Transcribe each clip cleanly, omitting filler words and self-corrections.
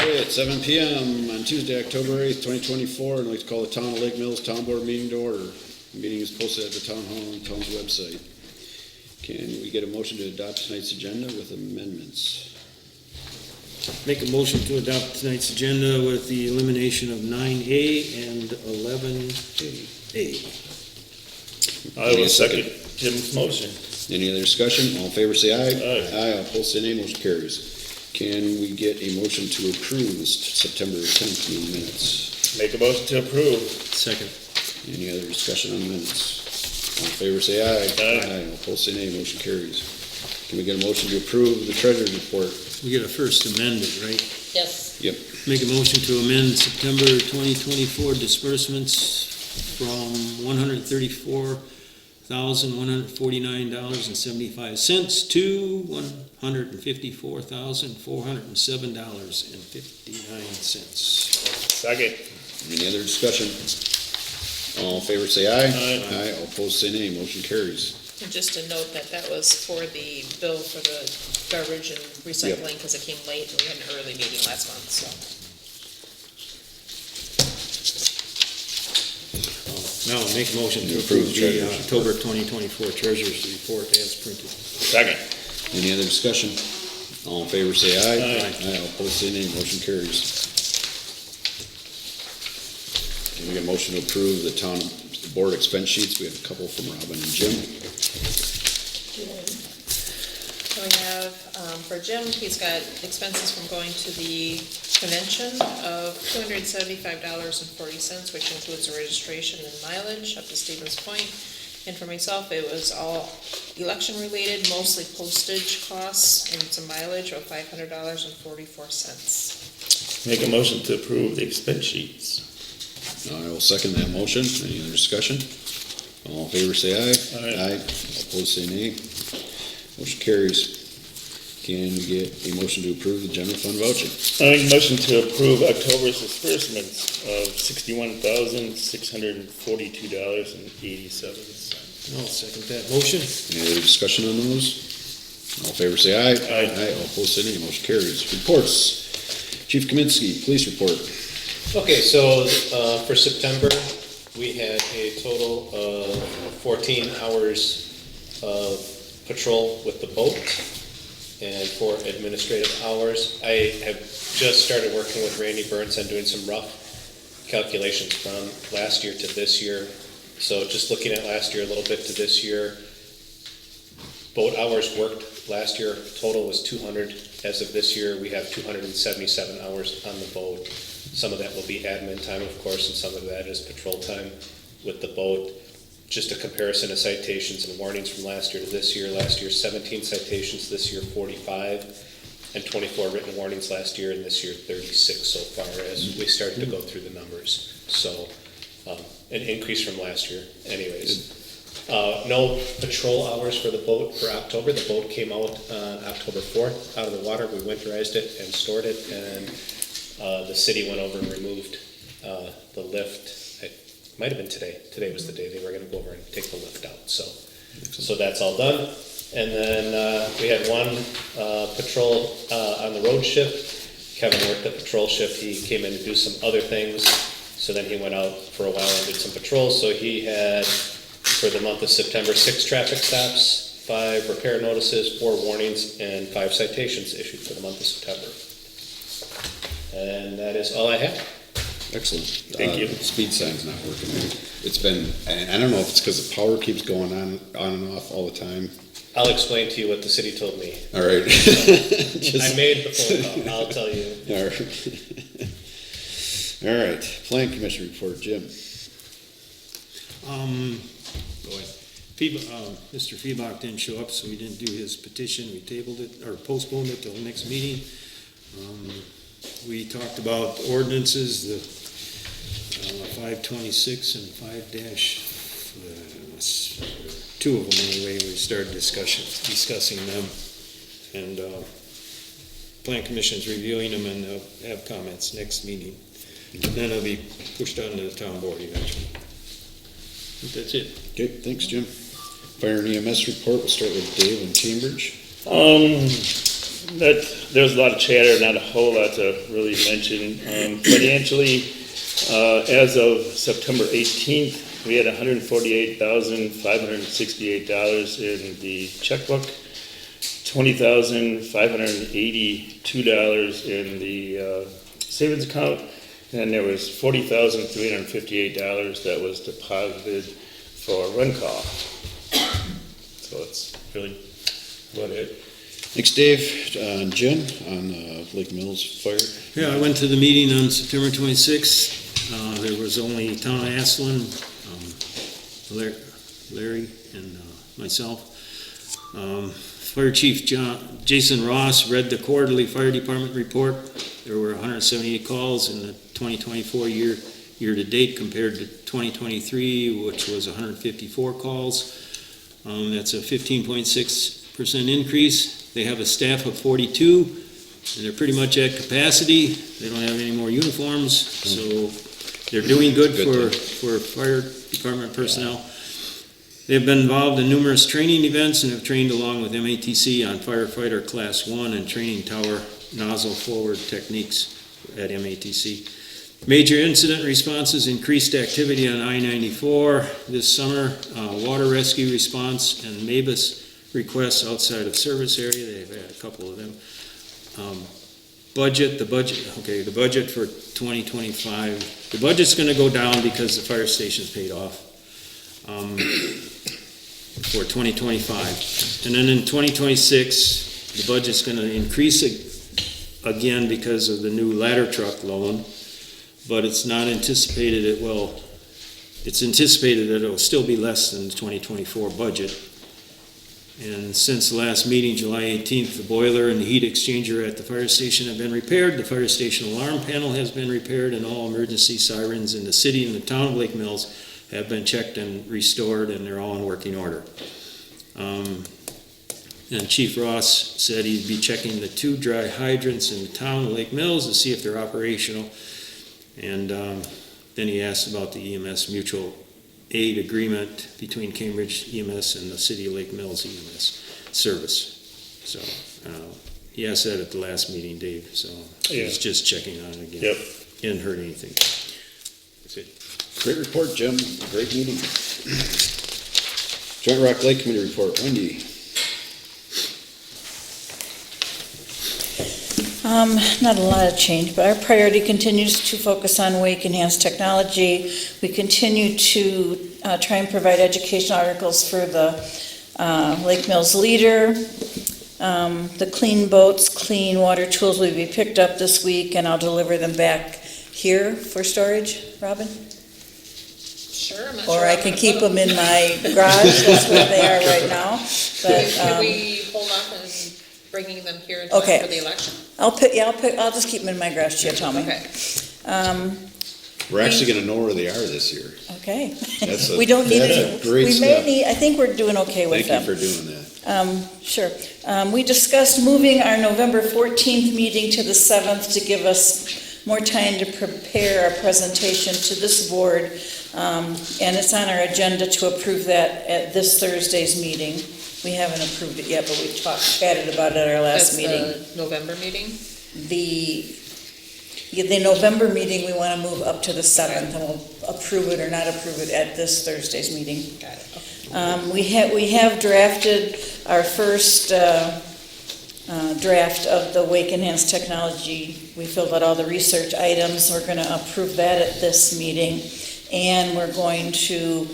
Okay, at 7 PM on Tuesday, October 8th, 2024, I'd like to call the Town of Lake Mills Town Board meeting to order. The meeting is posted at the Town Hall on the town's website. Can we get a motion to adopt tonight's agenda with amendments? Make a motion to adopt tonight's agenda with the elimination of 9A and 11A. I will second Jim's motion. Any other discussion? All in favor say aye. Aye. Aye, all opposed say nay, motion carries. Can we get a motion to approve the September 10th meeting minutes? Make a motion to approve. Second. Any other discussion on the minutes? All in favor say aye. Aye. All opposed say nay, motion carries. Can we get a motion to approve the treasurer's report? We get a first amended, right? Yes. Yep. Make a motion to amend September 2024 disbursements from $134,149.75 to $154,407.59. Second. Any other discussion? All in favor say aye. Aye. Aye, all opposed say nay, motion carries. And just to note that was for the bill for the garbage and recycling, because it came late, and we had an early meeting last month, so. Now, make a motion to Approve approve the the treasurer's October 2024 treasurer's report as printed. Second. Any other discussion? All in favor say aye. Aye. Aye, all opposed say nay, motion carries. Can we get a motion to approve the town board expense sheets? We have a couple from Robin and Jim. So we have, for Jim, he's got expenses from going to the convention of $275.40, which includes the registration and mileage up to Stevens Point. And for myself, it was all election related, mostly postage costs and some mileage of $500.44. Make a motion to approve the expense sheets. I will second that motion. Any other discussion? All in favor say aye. Aye. All opposed say nay. Motion carries. Can we get a motion to approve the general fund voucher? I make a motion to approve October's disbursements of $61,642.87. I'll second that motion. Any other discussion on those? All in favor say aye. Aye. Aye, all opposed say nay, motion carries. Reports. Chief Kaminsky, police report. Okay, so for September, we had a total of 14 hours of patrol with the boat. And for administrative hours, I have just started working with Randy Burns on doing some rough calculations from last year to this year. So just looking at last year a little bit to this year, boat hours worked last year total was 200. As of this year, we have 277 hours on the boat. Some of that will be admin time, of course, and some of that is patrol time with the boat. Just a comparison of citations and warnings from last year to this year. Last year, 17 citations, this year 45, and 24 written warnings last year, and this year 36 so far as we started to go through the numbers. So an increase from last year anyways. No patrol hours for the boat for October. The boat came out on October 4th out of the water. We winterized it and stored it, and the city went over and removed the lift. Might have been today. Today was the day they were going to go over and take the lift out. So that's all done. And then we had one patrol on the road shift. Kevin worked the patrol shift. He came in to do some other things. So then he went out for a while and did some patrols. So he had, for the month of September, 6 traffic stops, 5 repair notices, 4 warnings, and 5 citations issued for the month of September. And that is all I have. Excellent. Thank you. Speed sign's not working. It's been, I don't know if it's because the power keeps going on and off all the time. I'll explain to you what the city told me. All right. I made the phone call. I'll tell you. All right. All right. Plan Commission report, Jim. Go ahead. Mr. Feebach didn't show up, so we didn't do his petition. We tabled it, or postponed it till the next meeting. We talked about ordinances, the 526 and 5-2 of them anyway. We started discussing them, and Plan Commission's reviewing them, and they'll have comments next meeting. And then it'll be pushed on to the town board eventually. I think that's it. Okay, thanks, Jim. Fire and EMS report, we'll start with Dave in Cambridge. there's a lot of chatter, not a whole lot to really mention. Financially, as of September 18th, we had $148,568 in the checkbook, $20,582 in the savings account, and there was $40,358 that was deposited for run call. So it's really about it. Thanks, Dave. Jim, on Lake Mills fire? Yeah, I went to the meeting on September 26th. There was only Tom Aslan, Larry, and myself. Fire Chief Jason Ross read the quarterly fire department report. There were 178 calls in the 2024 year-to-date compared to 2023, which was 154 calls. That's a 15.6% increase. They have a staff of 42, and they're pretty much at capacity. They don't have any more uniforms, so they're doing good for fire department personnel. They've been involved in numerous training events and have trained along with MATC on firefighter class 1 and training tower nozzle forward techniques at MATC. Major incident responses, increased activity on I-94 this summer, water rescue response and MABUS requests outside of service area. They've had a couple of them. The budget for 2025, the budget's gonna go down because the fire station's paid off. For 2025. And then in 2026, the budget's gonna increase again because of the new ladder truck loan, but it's not anticipated it's anticipated that it'll still be less than the 2024 budget. And since the last meeting, July 18th, the boiler and the heat exchanger at the fire station have been repaired, the fire station alarm panel has been repaired, and all emergency sirens in the city and the town of Lake Mills have been checked and restored, and they're all in working order. And Chief Ross said he'd be checking the 2 dry hydrants in the town of Lake Mills to see if they're operational. And then he asked about the EMS mutual aid agreement between Cambridge EMS and the City of Lake Mills EMS service. So he asked that at the last meeting, Dave, so he's just checking on it again. Yep. He hadn't heard anything. That's it. Great report, Jim. Great meeting. Joint Rock Lake Committee report. Wendy? Not a lot of change, but our priority continues to focus on wake enhanced technology. We continue to try and provide educational articles for the Lake Mills Leader. The clean boats, clean water tools will be picked up this week, and I'll deliver them back here for storage, Robin? Sure, I'm not Or sure I how can to keep put them in my garage, that's where they are right now. But, Can we hold off on bringing them here in time Okay. for the election? I'll just keep them in my garage, you tell me. Okay. We're actually gonna know where they are this year. Okay. That's a- We don't need that's it. a great We may step. need, I think we're doing okay with Thank you them. for doing that. Sure. We discussed moving our November 14th meeting to the 7th to give us more time to prepare our presentation to this board. And it's on our agenda to approve that at this Thursday's meeting. We haven't approved it yet, but we chatted about it at our last meeting. That's the November meeting? The November meeting, we want to move up to the 7th, and we'll approve it or not approve it at this Thursday's meeting. Got it. We have drafted our first draft of the Wake Enhanced Technology. We filled out all the research items. We're going to approve that at this meeting, and we're going to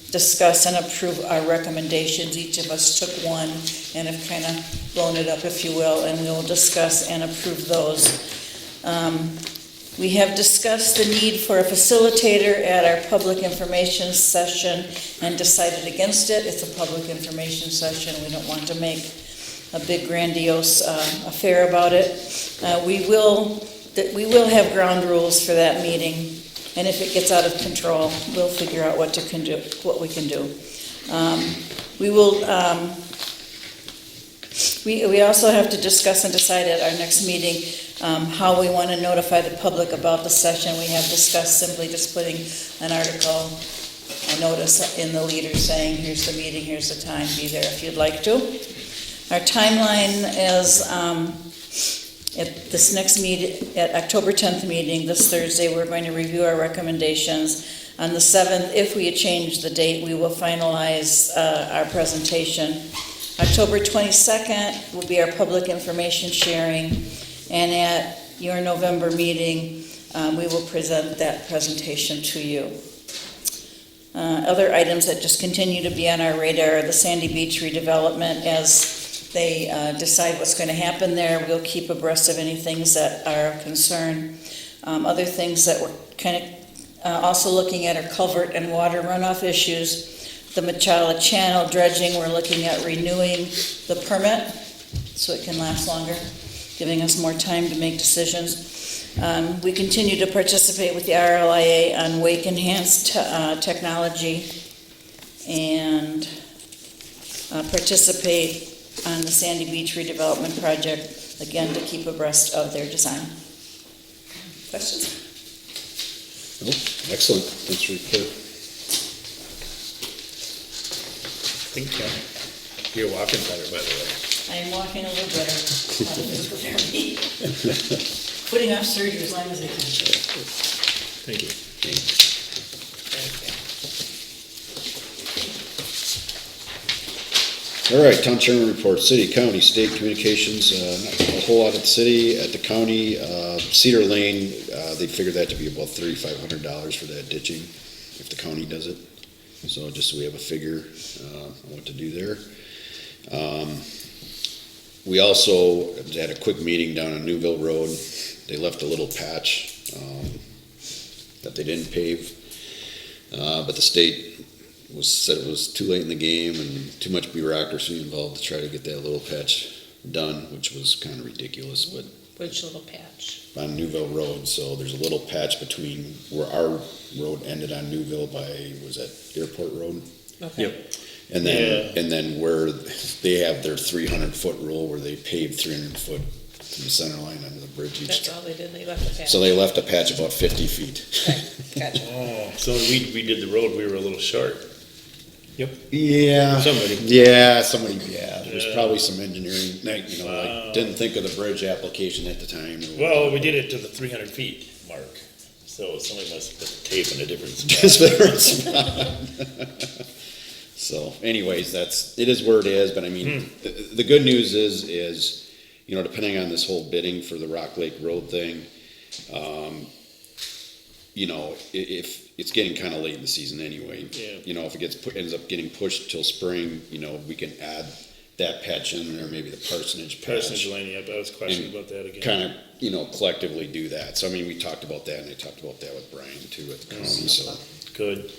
discuss and approve our recommendations. Each of us took one and have kind of blown it up, if you will, and we will discuss and approve those. We have discussed the need for a facilitator at our public information session and decided against it. It's a public information session. We don't want to make a big grandiose affair about it. We will have ground rules for that meeting, and if it gets out of control, we'll figure out what we can do. We will. We also have to discuss and decide at our next meeting how we want to notify the public about the session. We have discussed simply just putting an article, a notice in the Leader saying, here's the meeting, here's the time, be there if you'd like to. Our timeline is, at this next at October 10th meeting, this Thursday, we're going to review our recommendations. On the 7th, if we change the date, we will finalize our presentation. October 22nd will be our public information sharing, and at your November meeting, we will present that presentation to you. Other items that just continue to be on our radar are the Sandy Beach redevelopment. As they decide what's going to happen there, we'll keep abreast of any things that are of concern. Other things that we're kind of also looking at are culvert and water runoff issues. The Machala Channel dredging, we're looking at renewing the permit so it can last longer, giving us more time to make decisions. We continue to participate with the RLIA on wake enhanced technology and participate on the Sandy Beach redevelopment project, again, to keep abreast of their design. Questions? Oh, excellent. Thanks for your report. I think you're walking better, by the way. I am walking a little better. Prepare me. Putting off surgery as long as I can. Thank you. All right, town chairman report, city, county, state communications, not a whole lot at the city, at the county, Cedar Lane, they figured that to be about $3,500 for that ditching, if the county does it. So just so we have a figure, on what to do there. We also had a quick meeting down on Newville Road. They left a little patch, that they didn't pave. But the state said it was too late in the game and too much bureaucracy involved to try to get that little patch done, which was kind of ridiculous, but Which little patch? on Newville Road, so there's a little patch between where our road ended on Newville by, was that Airport Road? Okay. Yep. And then where they have their 300-foot rule where they paved 300 foot from the center line under the bridge each. That's all they did, they left the patch. So they left a patch about 50 feet. Okay, gotcha. Oh, so we did the road, we were a little short. Yeah. Somebody. Yeah, there's Yeah. probably some engineering, like, didn't think of the bridge application at the time. or Well, whatever. we did it to the 300 feet mark, so somebody must have put the tape in a different spot. Just different spot. So anyways, it is where it is, but I mean, the good news is, depending on this whole bidding for the Rock Lake Road thing, if it's getting kind of late in the season anyway. Yeah. If it ends up getting pushed till spring, we can add that patch in there, maybe the Parsonage patch. Parsonage Lane, yep, I was questioning about that again. Kind of, collectively do that. So I mean, we talked about that, and I talked about that with Brian too at the county, so. Good.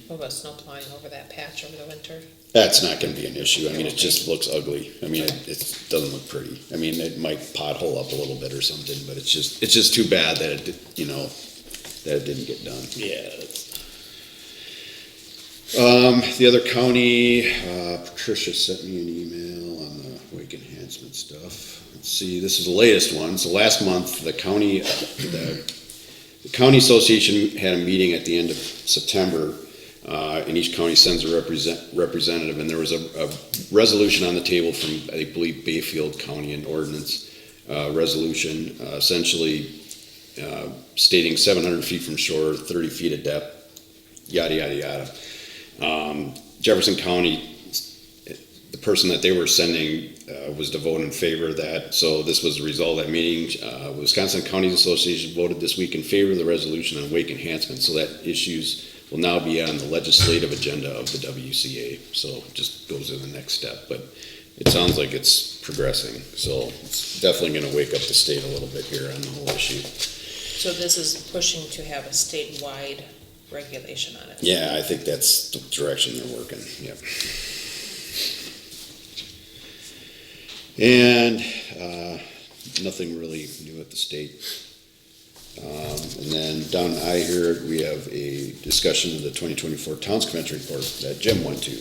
What about snow plowing over that patch over the winter? That's not gonna be an issue. I mean, it just looks ugly. I mean, it doesn't look pretty. I mean, it might pothole up a little bit or something, but it's just too bad that that it didn't get done. Yeah, that's, The other county, Patricia sent me an email on the wake enhancement stuff. Let's see, this is the latest one. So last month, the county association had a meeting at the end of September, and each county sends a representative, and there was a resolution on the table from, I believe, Bayfield County, an ordinance resolution, essentially stating 700 feet from shore, 30 feet of depth, yada, yada, yada. Jefferson County, the person that they were sending was to vote in favor of that. So this was the result of that meeting. Wisconsin Counties Association voted this week in favor of the resolution on wake enhancement. So that issues will now be on the legislative agenda of the WCA. So it just goes to the next step. But it sounds like it's progressing. So it's definitely going to wake up the state a little bit here on the whole issue. So this is pushing to have a statewide regulation on it? Yeah, I think that's the direction they're working, yep. And, nothing really new at the state. And then down I heard we have a discussion of the 2024 Towns Convention report that Jim went to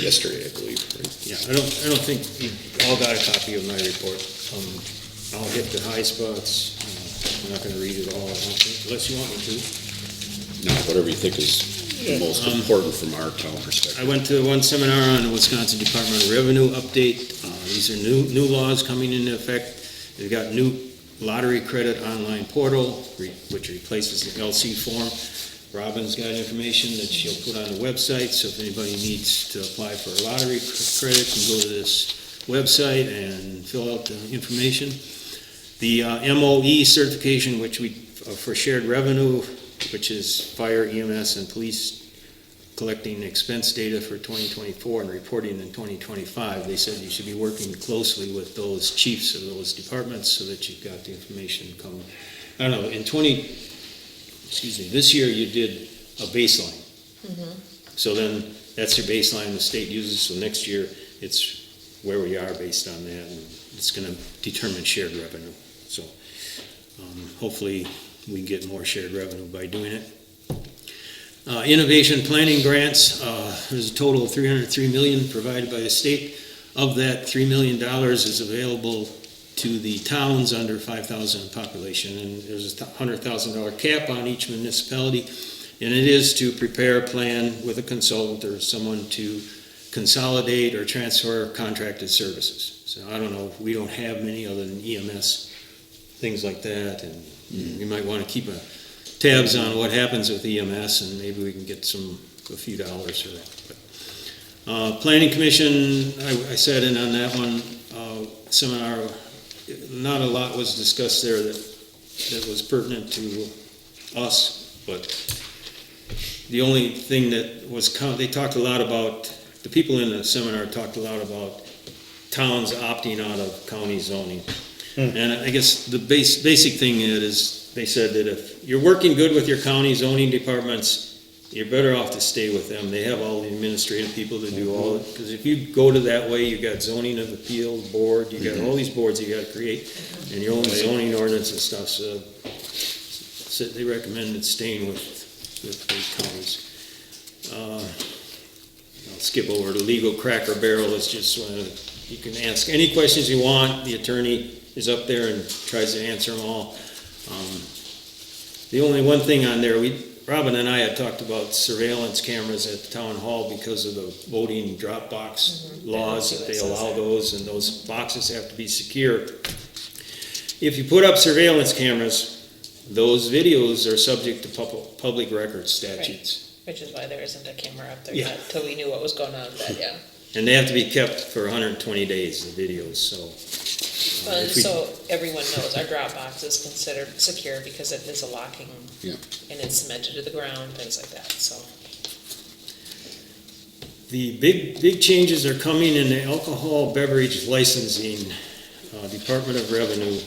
yesterday, I believe, right? Yeah, I don't think you all got a copy of my report. I'll hit the high spots. I'm not gonna read it all, I don't think, unless you want me to. No, whatever you think is the most important from our town I perspective. went to one seminar on the Wisconsin Department of Revenue update. These are new laws coming into effect. They've got new lottery credit online portal, which replaces the LC form. Robin's got information that she'll put on the website, so if anybody needs to apply for a lottery credit, can go to this website and fill out the information. The MOE certification, which for shared revenue, which is fire, EMS, and police collecting expense data for 2024 and reporting in 2025. They said you should be working closely with those chiefs of those departments so that you've got the information come. I don't know, this year you did a baseline. So then that's your baseline the state uses, so next year it's where we are based on that, and it's gonna determine shared revenue. So hopefully we can get more shared revenue by doing it. Innovation planning grants, there's a total of $303 million provided by the state. Of that, $3 million is available to the towns under 5,000 in population, and there's a $100,000 cap on each municipality, and it is to prepare a plan with a consultant or someone to consolidate or transfer contracted services. So I don't know, we don't have many other than EMS, things like that, and you might want to keep tabs on what happens with EMS, and maybe we can get a few dollars for that. But, Planning Commission, I sat in on that one seminar. Not a lot was discussed there that was pertinent to us, but the only thing that was, they talked a lot about, the people in the seminar talked a lot about towns opting out of county zoning. And I guess the basic thing is they said that if you're working good with your county zoning departments, you're better off to stay with them. They have all the administrative people to do all it. Because if you go to that way, you got zoning of appeals board, you got all these boards you got to create, and your own zoning ordinance and stuff. So they recommended staying with the counties. I'll skip over the legal Cracker Barrel. Is just you can ask any questions you want. The attorney is up there and tries to answer them all. The only one thing on there, Robin and I had talked about surveillance cameras at the town hall because of the voting drop box laws that they allow those, and those boxes have to be secure. If you put up surveillance cameras, those videos are subject to public records statutes. Which is why there isn't a camera up there Yeah. yet, till we knew what was going on with that, yeah. And they have to be kept for 120 days, the videos, so. Well, if we- so everyone knows, our Dropbox is considered secure because it is a locking, Yeah. and it's cemented to the ground, things like that, so. The big changes are coming in the alcohol beverage licensing, Department of Revenue.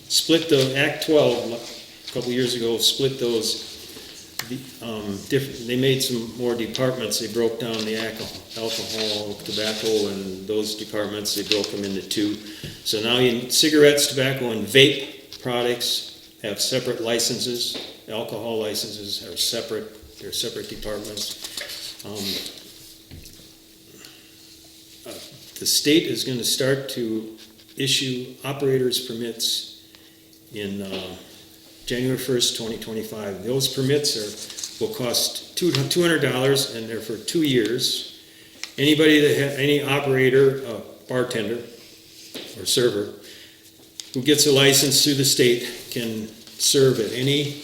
Split the Act 12, a couple years ago, split those. They made some more departments. They broke down the alcohol, tobacco, and those departments, they broke them into two. So now cigarettes, tobacco, and vape products have separate licenses. Alcohol licenses are separate. They're separate departments. The state is going to start to issue operators permits in January 1st, 2025. Those permits will cost $200, and they're for 2 years. Anybody any operator, bartender, or server who gets a license through the state can serve at any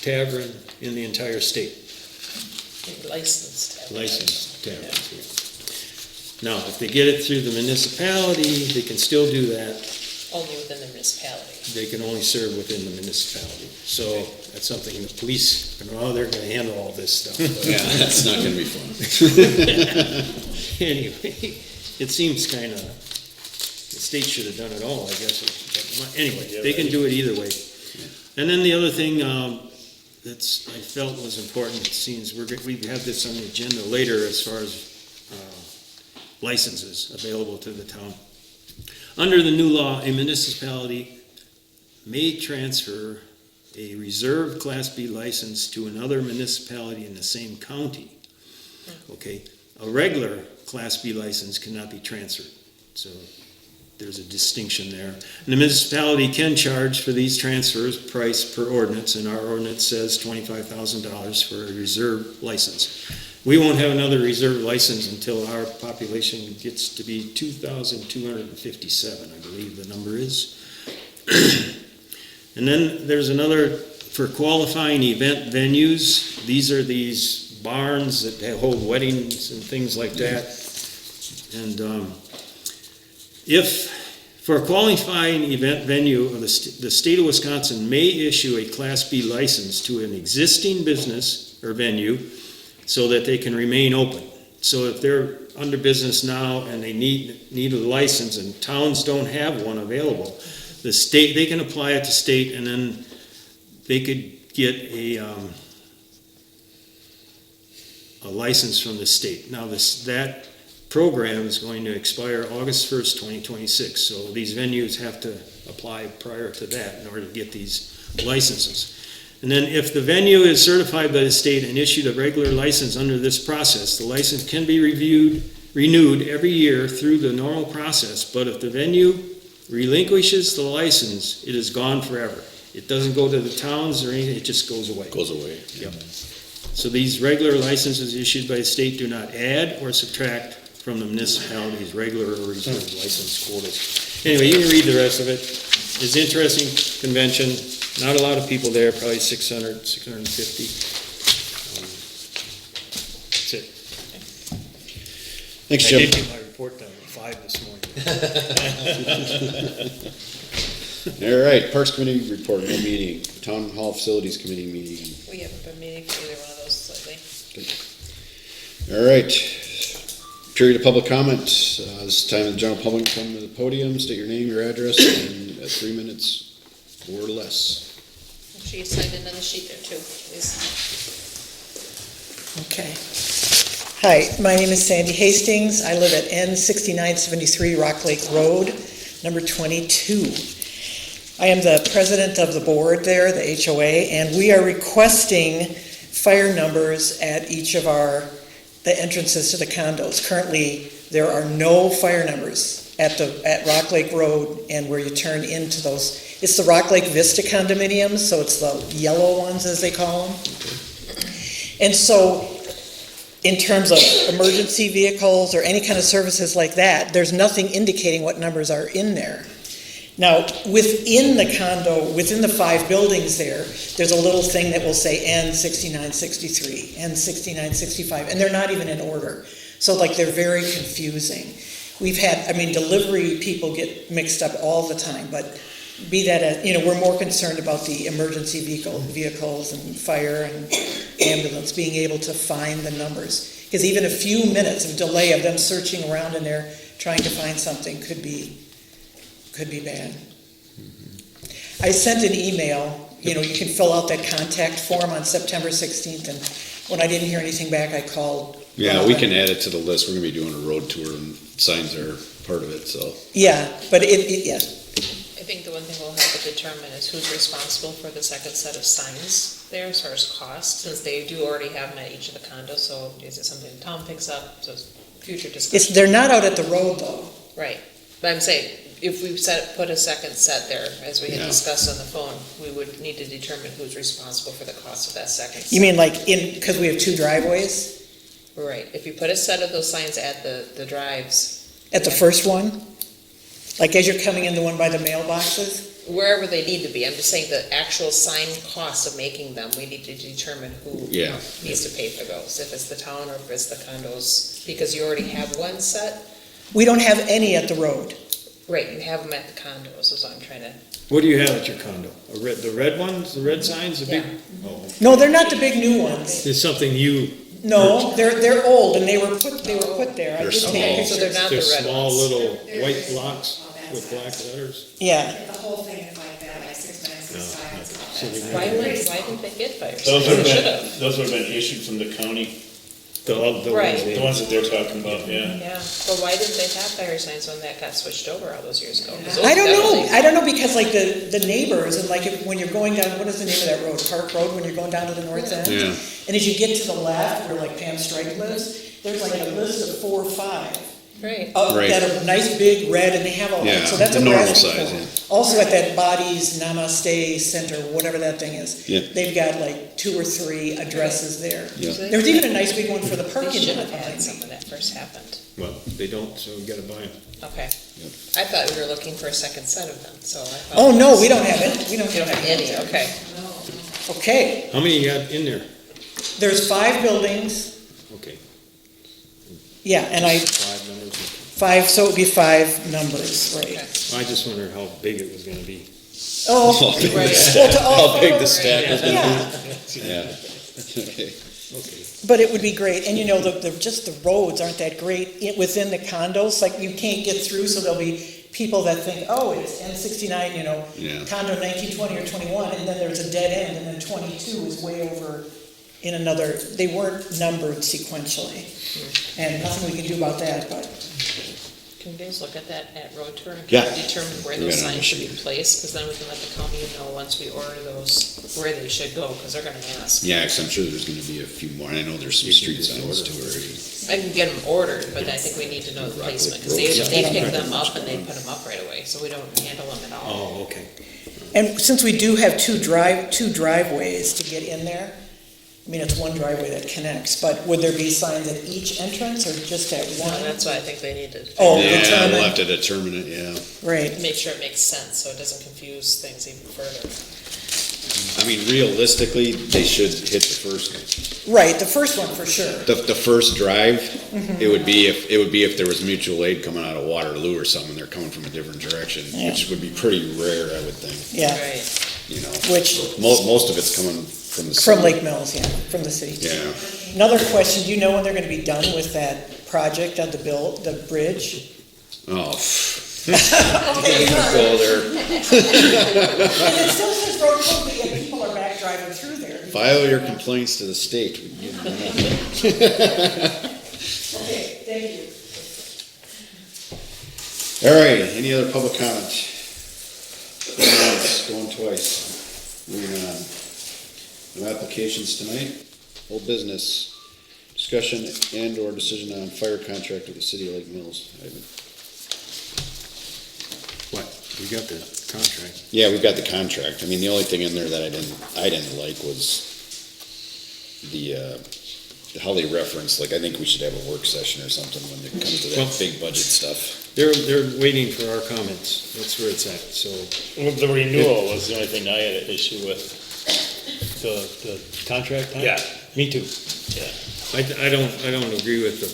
tavern in the entire state. Licensed. Licensed taverns. Yeah. Now, if they get it through the municipality, they can still do that. Only within the municipality. They can only serve within the municipality. So that's something the police, they're going to handle all this stuff. Yeah, that's not gonna be fun. Anyway, it seems kind of, the state should have done it all, I guess. But anyway, they can do it either way. And then the other thing that's, I felt was important, it seems, we have this on the agenda later as far as licenses available to the town. Under the new law, a municipality may transfer a reserved Class B license to another municipality in the same county. Okay, a regular Class B license cannot be transferred. So there's a distinction there. And the municipality can charge for these transfers, price per ordinance, and our ordinance says $25,000 for a reserve license. We won't have another reserve license until our population gets to be 2,257, I believe the number is. And then there's another, for qualifying event venues, these are these barns that hold weddings and things like that. And if, for a qualifying event venue, the state of Wisconsin may issue a Class B license to an existing business or venue so that they can remain open. So if they're under business now and they need a license and towns don't have one available, the state, they can apply at the state and then they could get a license from the state. Now that program is going to expire August 1st, 2026, so these venues have to apply prior to that in order to get these licenses. And then if the venue is certified by the state and issued a regular license under this process, the license can be renewed every year through the normal process, but if the venue relinquishes the license, it is gone forever. It doesn't go to the towns or anything, it just goes away. Goes away. Yep. So these regular licenses issued by the state do not add or subtract from the municipality's regular or reserve license quotas. Anyway, you can read the rest of it. It's an interesting convention. Not a lot of people there, probably 600, 650. That's it. Thanks, I Jim. did get my report done at 5 this morning. All right, Parks Committee report, no meeting. Town Hall Facilities Committee meeting. We haven't been meeting for either one of those lately. All right, period of public comment. This is time the general public come to the podium, state your name, your address, and 3 minutes or less. Make sure you sign in on the sheet there too, please. Okay. Hi, my name is Sandy Hastings. I live at N6973 Rock Lake Road, number 22. I am the president of the board there, the HOA, and we are requesting fire numbers at each of the entrances to the condos. Currently, there are no fire numbers at Rock Lake Road and where you turn into those. It's the Rock Lake Vista condominiums, so it's the yellow ones as they call them. And so, in terms of emergency vehicles or any kind of services like that, there's nothing indicating what numbers are in there. Now, within the condo, within the 5 buildings there's a little thing that will say N6963, N6965, and they're not even in order. So like they're very confusing. We've had, delivery people get mixed up all the time, but be that, we're more concerned about the emergency vehicles and fire and ambulance being able to find the numbers. Because even a few minutes of delay of them searching around in there trying to find something could be bad. I sent an email, you can fill out that contact form on September 16th, and when I didn't hear anything back, I called. Yeah, we can add it to the list. We're gonna be doing a road tour and signs are part of it, so. Yeah, but yeah. I think the one thing we'll have to determine is who's responsible for the second set of signs there as far as cost, since they do already have them at each of the condos, so is it something the town picks up, so future discussion? They're not out at the road though. Right, but I'm saying, if we put a second set there, as we had Yeah. discussed on the phone, we would need to determine who's responsible for the cost of that second set. You mean like because we have 2 driveways? Right, if you put a set of those signs at the drives, At the first one? Like as you're coming in the one by the mailboxes? wherever they need to be, I'm just saying the actual sign cost of making them, we need to determine who Yeah. needs to pay for those, if it's the town or if it's the condos, because you already have one set. We don't have any at the road. Right, you have them at the condos, is what I'm trying to, What do you have at your condo? The red ones, the red signs, the big? Yeah. Oh, No, they're not the big new ones. it's something you. No, they're old and they were put there. I They're did small. take okay, so they're pictures. not the They're red small ones. little white blocks with black letters. Yeah, The whole thing is like that, like 696 So they- Why didn't they get fires? Those They would should have have. those would have been issued from the county, The Right. ones the they- ones that they're talking about, yeah. Yeah, but why didn't they have fire signs when that got switched over all those years ago? 'Cause those I don't know. definitely- I don't know because like the neighbors and like when you're going down, what is the name of that road? Park Road, when you're going down to the north end? Yeah. And as you get to the left, where like Pam Strike lives, there's like a list of 4 or 5 Great. Right. That are nice, big, red, and they have all Yeah, that, so that's the what we're normal asking size, for. yeah. Also at that Bodies Namaste Center, whatever that thing is. Yeah. They've got like 2 or 3 addresses there. Yeah. There's even a nice big one for the They parking should lot have had behind some me. when that first happened. Well, they don't, so we gotta buy them. Okay. I thought we were looking for a second set of them, so I thought. Oh, no, we don't have it, we don't You don't have any, okay. Okay, How many you got in there? there's 5 buildings, Okay. yeah, and 5 numbers. 5, so it would be 5 numbers, right? Okay. I just wondered how big it was gonna be. Oh, How big the Right. stack- Well, how big the stack is gonna yeah, be. Yeah. Okay. Okay. but it would be great, and you know, just the roads aren't that great within the condos, like you can't get through, so there'll be people that think, oh, it's N69, you know, Yeah. condo 19, 20, or 21, and then there's a dead end, and then 22 is way over in another, they weren't numbered sequentially. And nothing we can do about that, but, Can you guys look at that at road tour and Yeah. kind of determine where We those got an signs should be issue. placed? Because then we can let the county know once we order those, where they should go, because they're gonna ask. Yeah, 'cause I'm sure there's gonna be a few more, and I know there's some You can street just signs order too them. already. I can get them ordered, but I think we need to know the Rock Lake placement, because Road. they Yeah. pick them up and they put them up right away, so we don't handle them at all. Oh, okay. and since we do have two driveways to get in there, I mean, it's one driveway that connects, but would there be signs at each entrance, or just at No, one? that's why I think they need to. Oh, Yeah, determine. we'll have to determine it, yeah. Right, Make sure it makes sense, so it doesn't confuse things even further. I mean, realistically, they should hit the first, right, the first one for sure. the first drive. It would be if there was mutual aid coming out of Waterloo or something, they're coming from a different direction, Yeah. which would be pretty rare, I would think, Yeah, Right. you know. which, Most of it's coming from the. from city. Lake Mills, yeah, from the city. Yeah. Another question, do you know when they're gonna be done with that project of the bridge? Oh. Okay, Go there. and it still says road closed, but yet people are back driving through there. File your complaints to the state. Okay, thank you. All right, any other public comment? Going once, going twice. Moving on. No applications tonight. Old business. Discussion and/or decision on fire contract with the city of Lake Mills. What? We got the contract. Yeah, we've got the contract. I mean, the only thing in there that I didn't like was the, how they reference, like, I think we should have a work session or something when it comes to Well- that big budget stuff. They're waiting for our comments. That's where it's at, so. Well, the renewal was the only thing I had an issue with. The contract time? Yeah. Me too. Yeah. I don't agree with the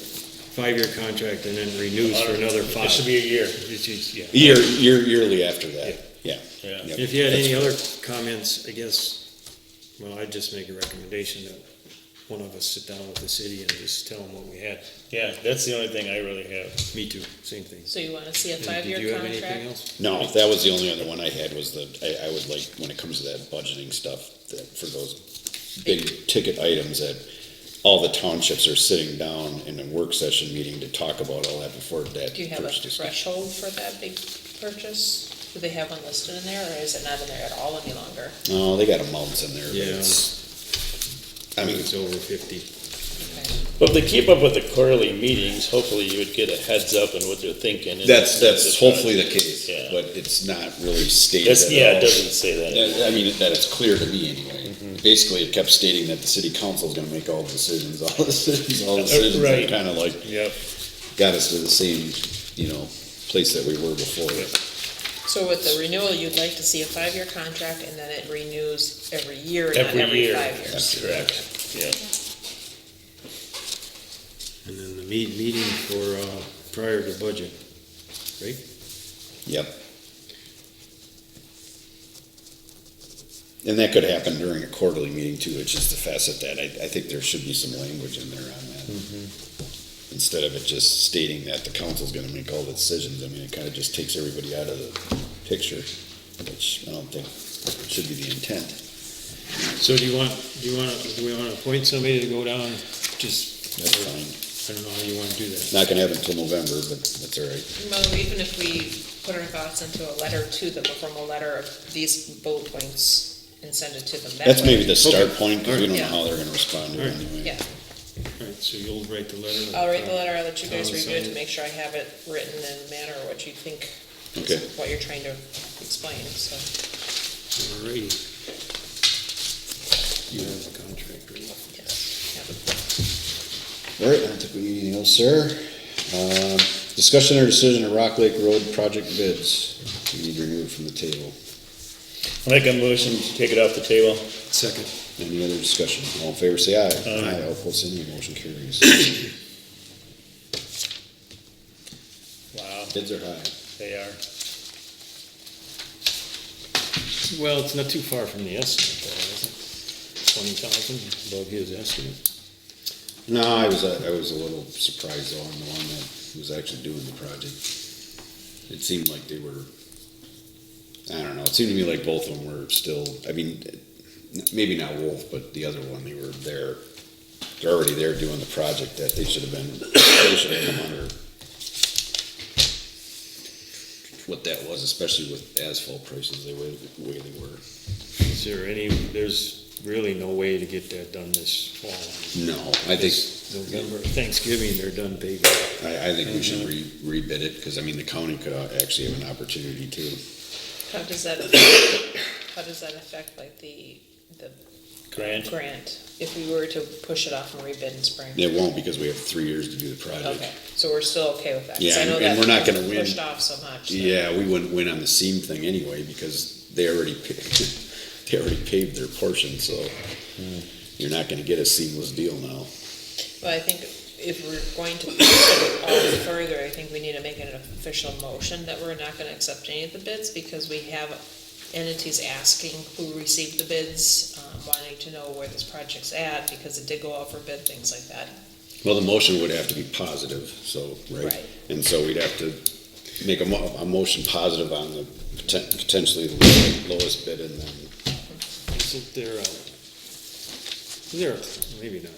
5-year contract and then renews for another 5. It should be a year. Yeah. Yearly after that, yeah. Yeah. Yep. If you had That's any fair. other comments, I guess, well, I'd just make a recommendation that one of us sit down with the city and just tell them what we had. Yeah, that's the only thing I really have. Me too, same thing. So you wanna see a And 5-year Did you have anything contract? else? No, that was the only other one I had was I would like, when it comes to that budgeting stuff, that for those big ticket items that all the townships are sitting down in a work session meeting to talk about all that before that Do you have a first discussion. threshold for that big purchase? Do they have one listed in there, or is it not in there at all any longer? No, they got amounts in there, but Yeah. I mean, It's over 50. Okay. But if they keep up with the quarterly meetings, hopefully you would get a heads up on what they're thinking. and that's hopefully the case, Yeah. but it's not really stated That's, at yeah, all. it doesn't say that. I mean, that it's clear to me anyway. Basically, it kept stating that the city council is gonna make all the decisions, all the decisions, Right. kind of like Yep. got us to the same, place that we were before. So with the renewal, you'd like to see a 5-year contract, and then it renews every year, not Every every year. 5 years? That's correct. Yeah. And then the meeting for, prior to budget, right? Yep. And that could happen during a quarterly meeting too, it's just the facet that I think there should be some language in there on that. Instead of it just stating that the council's gonna make all the decisions, I mean, it kinda just takes everybody out of the picture, which I don't think should be the intent. So do we want to appoint somebody to go down, just, That's fine. I don't know how you want to do that. Not gonna happen until November, but that's all right. Well, even if we put our thoughts into a letter to them, a formal letter of these bullet points, and send it to them that way. That's maybe the start Okay. point, because we don't know Yeah. how they're gonna respond to it Alright. anyway. Yeah, Alright. so you'll write the letter? I'll write the letter, I'll let you guys Tom review it sign to make sure I have it written in a manner what you think, Okay. is what you're trying to explain, so. Alrighty. You have the contract, right? Yes, have it. All right, I don't think we need anything else, sir. Discussion or decision of Rock Lake Road project bids. We need to remove it from the table. I'll make a motion to take it off the table. Second. Any other discussion? All in favor, say aye. Aye. All opposed, say nay. Motion carries. Wow, Bids are high. they are. Well, it's not too far from the estimate, though, is it? 20,000 above his estimate. No, I was a little surprised though on the one that was actually doing the project. It seemed like they were, I don't know, it seemed to me like both of them were still, I mean, maybe not Wolf, but the other one, they were there. They're already there doing the project that they should have come under what that was, especially with asphalt prices, the way they were. Is there there's really no way to get that done this fall? No, I think, November, Thanksgiving, they're done paving. I think we should rebid it, because I mean, the county could actually have an opportunity too. How does that affect like the Grant? grant, if we were to push it off and rebid in spring? It won't, because we have 3 years to do the project. Okay, so we're still okay with that? 'Cause Yeah, I know and that we're not gonna win. Pushed off so much. so- Yeah, we wouldn't win on the seam thing anyway, because they already paved their portion, so you're not gonna get a seamless deal now. But I think if we're going to push it all further, I think we need to make an official motion that we're not gonna accept any of the bids, because we have entities asking who received the bids, wanting to know where this project's at, because it did go out for bid, things like that. Well, the motion would have to be positive, so, right? Right. And so we'd have to make a motion positive on the potentially the lowest bid, and then, Maybe not.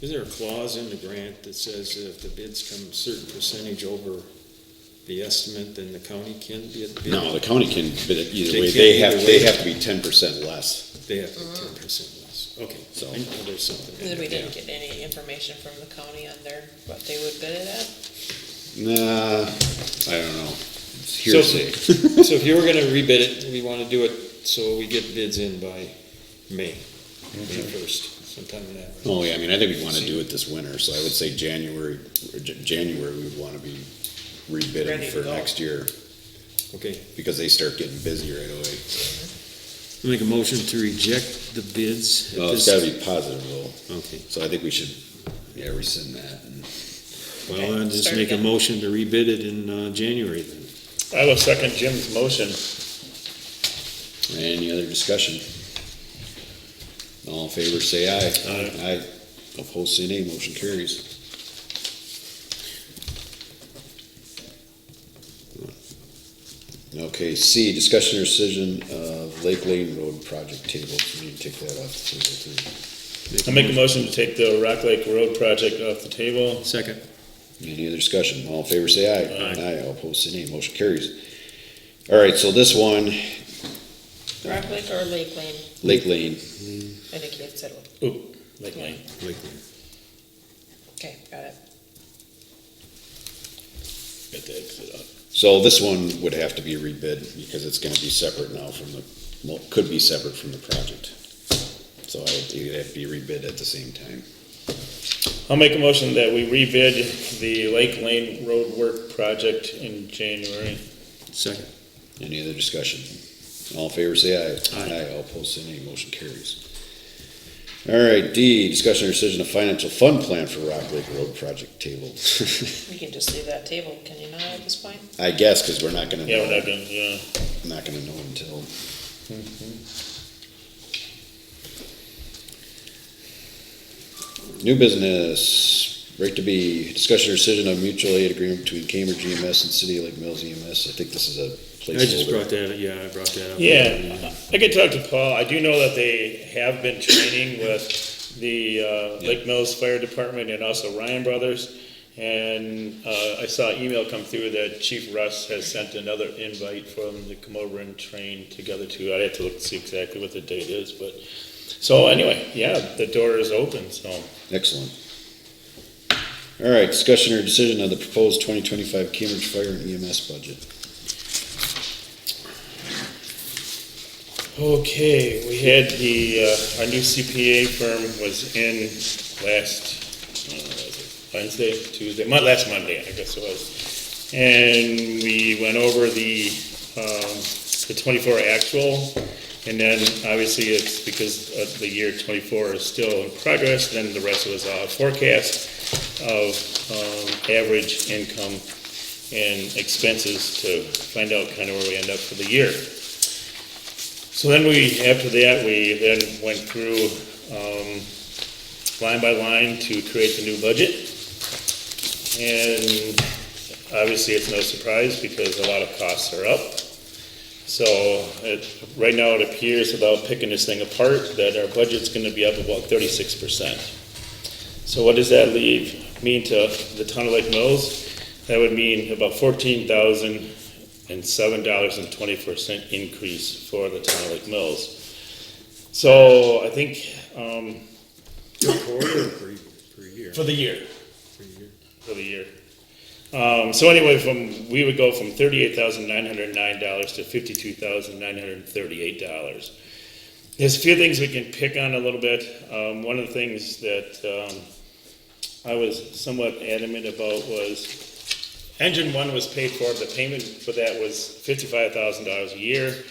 Is there a clause in the grant that says that if the bids come a certain percentage over the estimate, then the county can bid? no, the county can bid it either They way. can They either have, way. they have to be 10% less. They have to be 10% less. Okay, So- I know there's something. And then we there. didn't get any information from the county on what they would bid it at. Nah, I don't know. It's So- hearsay. So if you were gonna rebid it, we wanna do it so we get bids in by May 1st, sometime in that. Oh, yeah, I mean, I think we'd wanna do it this winter, so I would say January, we would wanna be Ready rebidding to for go. next year, Okay, because they start getting busy right away. I'll make a motion to reject the bids. at Well, it's this- gotta be positive though, Okay, so I think we should, rescind that. And well, I'll just start make a again. motion to rebid it in, January then. I will second Jim's motion. Any other discussion? All in favor, say aye. Aye. Aye. Opposed, say nay. Motion carries. Okay, C, discussion or decision of Lake Lane Road project table. We need to take that off the table too. I make a motion to take the Rock Lake Road project off the table. Second. Any other discussion? All in favor, say aye. Aye. All opposed, say nay. Motion carries. All right, so this one, Rock Lake or Lake Lane? Lake Lane, I think you had said one. Ooh, Lake Lane. Lakeland. Okay, got it. Get the exit up. so this one would have to be rebid because it's gonna be separate now from could be separate from the project. So it'd have to be rebid at the same time. I'll make a motion that we rebid the Lake Lane Road Work project in January. Second. Any other discussion? All in favor, say aye. Aye. All opposed, say nay. Motion carries. All right, D, discussion or decision of financial fund plan for Rock Lake Road project table. We can just leave that table, can you not at this point? I guess, because we're not gonna Yeah, we're know, not gonna, yeah. not gonna know until. New business, right to be, discussion or decision of mutual aid agreement between Cambridge EMS and City of Lake Mills EMS. I think this is a placeholder. I just brought that, I brought that up. Yeah, I could talk to Paul. I do know that they have been training with the Lake Mills Fire Department and also Ryan Brothers. And I saw an email come through that Chief Russ has sent another invite for them to come over and train together too. I'd have to look, see exactly what the date is, but, so anyway, yeah, the door is open, so. Excellent. All right, discussion or decision on the proposed 2025 Cambridge Fire and EMS budget. Okay, we had our new CPA firm was in last, was it Wednesday, Tuesday, last Monday, I guess it was. And we went over the 24 actual, and then obviously it's because of the year 24 is still in progress, then the rest was a forecast of average income and expenses to find out kind of where we end up for the year. So then after that, we then went through line by line to create the new budget. And obviously, it's no surprise because a lot of costs are up. So right now, it appears, without picking this thing apart, that our budget's going to be up about 36%. So what does that mean to the town of Lake Mills? That would mean about $14,007.24 increase for the town of Lake Mills. So I think Per quarter or per year? for the year. Per year. For the year. So anyway, we would go from $38,909 to $52,938. There's a few things we can pick on a little bit. One of the things that I was somewhat adamant about was Engine 1 was paid for. The payment for that was $55,000 a year.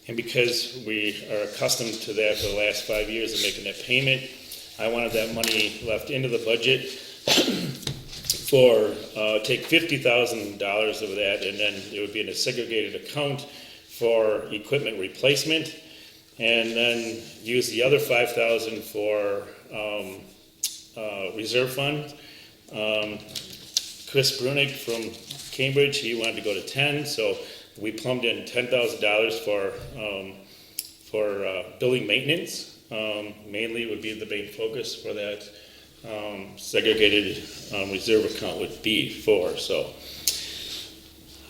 And because we are accustomed to that for the last 5 years of making that payment, I wanted that money left into the budget for, take $50,000 of that, and then it would be in a segregated account for equipment replacement, and then use the other $5,000 for reserve fund. Chris Brunig from Cambridge, he wanted to go to 10, so we plumbed in $10,000 for building maintenance. Mainly would be the main focus for that segregated reserve account would be for. So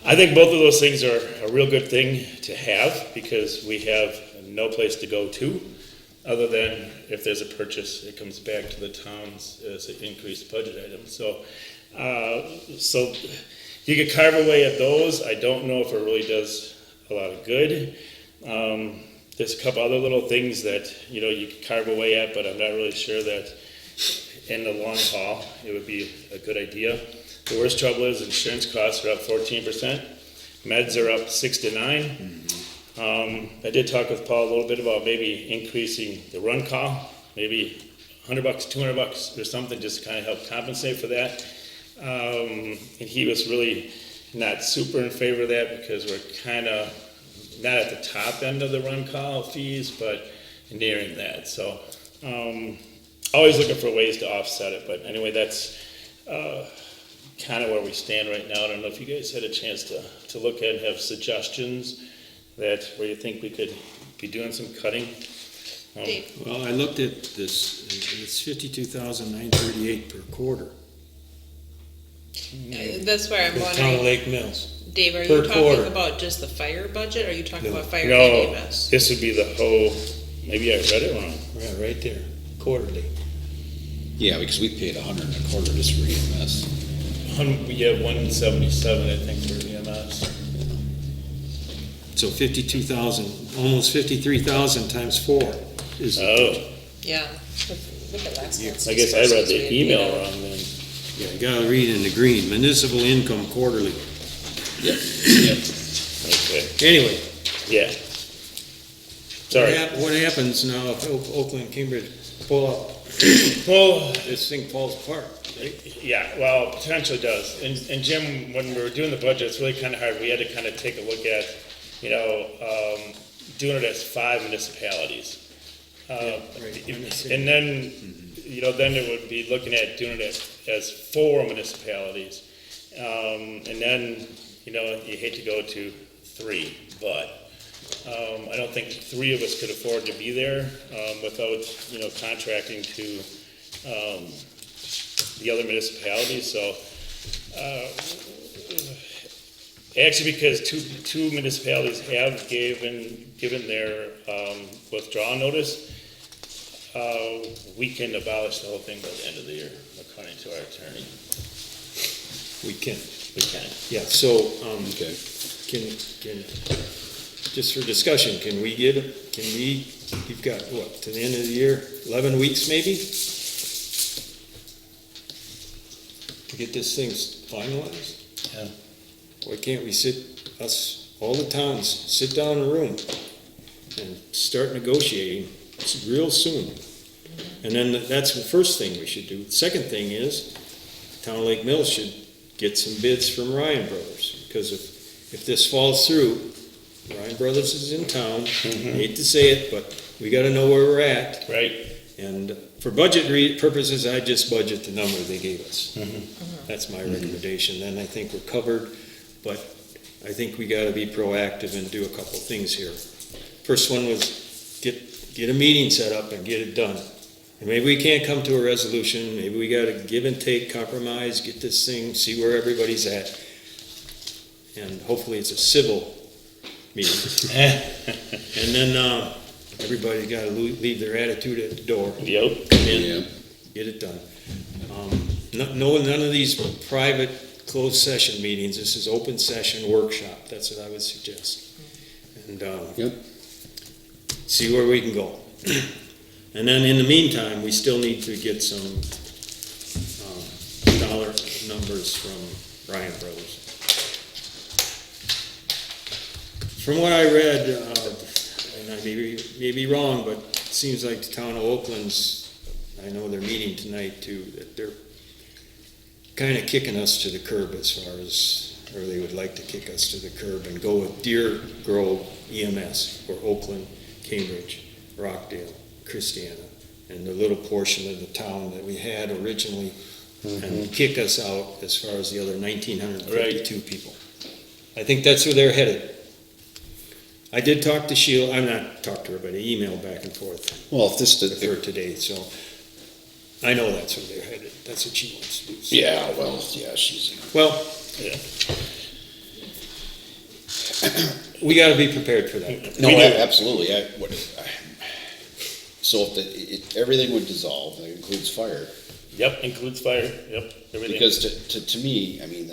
I think both of those things are a real good thing to have because we have no place to go to other than if there's a purchase, it comes back to the towns as an increased budget item. So you could carve away at those. I don't know if it really does a lot of good. There's a couple other little things that, you could carve away at, but I'm not really sure that in the long haul, it would be a good idea. The worst trouble is insurance costs are up 14%. Meds are up 6 to 9. I did talk with Paul a little bit about maybe increasing the run call, maybe $100, $200 or something, just to kind of help compensate for that. And he was really not super in favor of that because we're kind of not at the top end of the run call fees, but nearing that. So always looking for ways to offset it. But anyway, that's kind of where we stand right now. I don't know if you guys had a chance to look at and have suggestions where you think we could be doing some cutting. Dave? Well, I looked at this, it's $52,938 per quarter. That's where I'm For the town of wondering, Lake Mills. Dave, are per you talking quarter. about just the fire budget, or are you talking No. about fire No, and EMS? this would be the whole, maybe I read it wrong. Yeah, right there, quarterly. Yeah, because we paid $100 a quarter just for EMS. We have 177, I think, for EMS. So 52,000, almost 53,000 times 4 is, Oh, Yeah. Look at last month's. I guess I read the expenses. email wrong then. yeah, you gotta read in the green, municipal income quarterly. Okay, Anyway, yeah. Sorry. what happens now if Oakland, Cambridge pull up, Well, this thing falls apart, right? yeah, well, potentially does. And Jim, when we were doing the budget, it's really kind of hard. We had to kind of take a look at, doing it as 5 municipalities. Right. And then, then it would be looking at doing it as 4 municipalities. And then, you hate to go to 3, but I don't think 3 of us could afford to be there without, contracting to the other municipalities. So, actually, because two municipalities have given their withdrawal notice, we can abolish the whole thing by the end of the year, according to our attorney. We can. We can. Yeah, so, Okay. can, just for discussion, can we, you've got, what, to the end of the year, 11 weeks maybe? To get this thing finalized? Yeah. Why can't we all the towns, sit down in a room and start negotiating real soon? And then that's the first thing we should do. The second thing is, Town of Lake Mills should get some bids from Ryan Brothers, because if this falls through, Ryan Brothers is in town, I hate to say it, but we gotta know where we're at, Right. and for budget purposes, I just budget the number they gave us. That's my recommendation, then I think we're covered, but I think we gotta be proactive and do a couple things here. First one was get a meeting set up and get it done. And maybe we can't come to a resolution, maybe we gotta give and take, compromise, get this thing, see where everybody's at. And hopefully it's a civil meeting. And then, everybody gotta leave their attitude at the door, Yep. come in, get it done. None of these private closed session meetings, this is open session workshop, that's what I would suggest. And, Yep. see where we can go. And then in the meantime, we still need to get some, dollar numbers from Ryan Brothers. From what I read, and I may be wrong, but it seems like the town of Oakland's, I know they're meeting tonight too, that they're kind of kicking us to the curb as far as, or they would like to kick us to the curb and go with Deer Grove EMS for Oakland, Cambridge, Rockdale, Christiana, and the little portion of the town that we had originally, and kick us out as far as the other 1,952 people. I think that's where they're headed. I did talk to Sheila, I'm not talked to her, but I emailed back and forth Well, if this, with her today, so I know that's where they're headed. That's what she wants to do. So- yeah, well, yeah, she's, Well, Yeah. we gotta be prepared for that. no, We do. absolutely, so if everything would dissolve, that includes fire. Yep, includes fire, yep, everything. Because to me, I mean,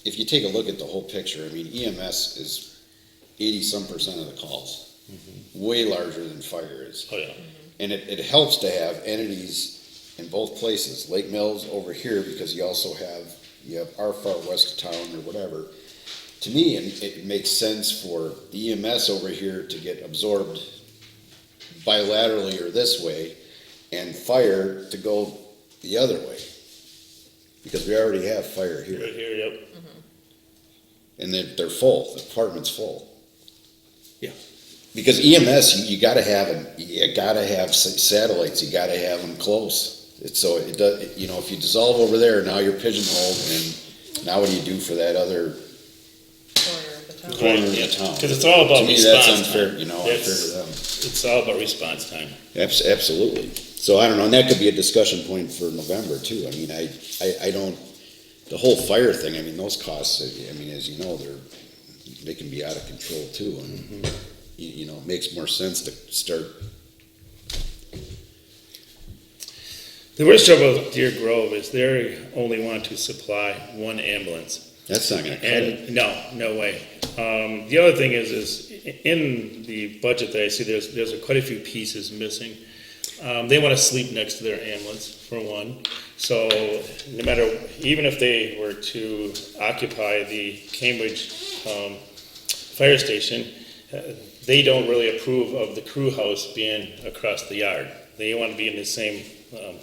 if you take a look at the whole picture, I mean, EMS is 80-some% of the calls. Way larger than fire is. Oh, yeah. And it helps to have entities in both places, Lake Mills over here, because you also have our far west of town or whatever. To me, it makes sense for the EMS over here to get absorbed bilaterally or this way, and fire to go the other way. Because we already have fire here, Right here, yep. and they're full, the department's full. Yeah. Because EMS, you gotta have satellites, you gotta have them close. So it does, if you dissolve over there, now you're pigeonholed, and now what do you do for that other Corner of the town. corner of the town? Because it's all about To me, that's response unfair, time. unfair to them. It's all about response time. Absolutely. So I don't know, and that could be a discussion point for November too. I mean, I don't, the whole fire thing, I mean, those costs, I mean, as you know, they can be out of control too. And, it makes more sense to start. The worst trouble with Deer Grove is they only want to supply one ambulance. That's not gonna cut it. And no way. The other thing is in the budget that I see, there's quite a few pieces missing. They want to sleep next to their ambulance, for one. So no matter, even if they were to occupy the Cambridge fire station, they don't really approve of the crew house being across the yard. They want to be in the same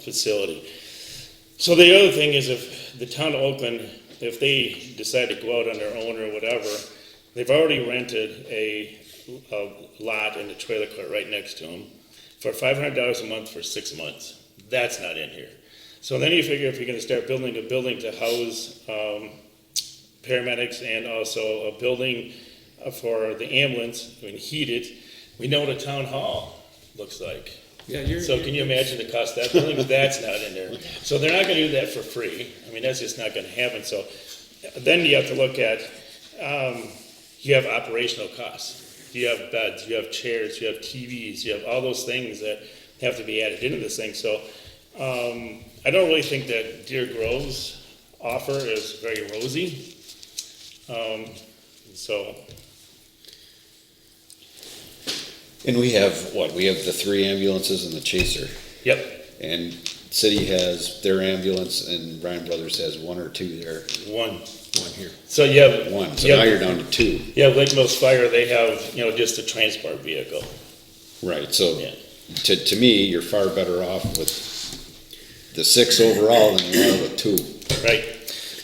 facility. So the other thing is, if the town of Oakland, if they decide to go out on their own or whatever, they've already rented a lot and a trailer court right next to them for $500 a month for 6 months. That's not in here. So then you figure if you're going to start building a building to house paramedics and also a building for the ambulance, heated, we know what a town hall looks like. Yeah, So can you imagine the cost of that building? That's not in there. So they're not gonna do that for free. I mean, that's just not gonna happen. So then you have to look at, you have operational costs. You have beds, you have chairs, you have TVs, you have all those things that have to be added into this thing, so, I don't really think that Deer Grove's offer is very rosy. So, And we have, what, we have the 3 ambulances and the chaser, yep, and city has their ambulance, and Ryan Brothers has 1 or 2 there. one. One here. So you have. 1, so you now have- you're down to 2. Yeah, Lake Mills Fire, they have, just a transport vehicle. Right, so Yeah. to me, you're far better off with the 6 overall than you are with 2. Right.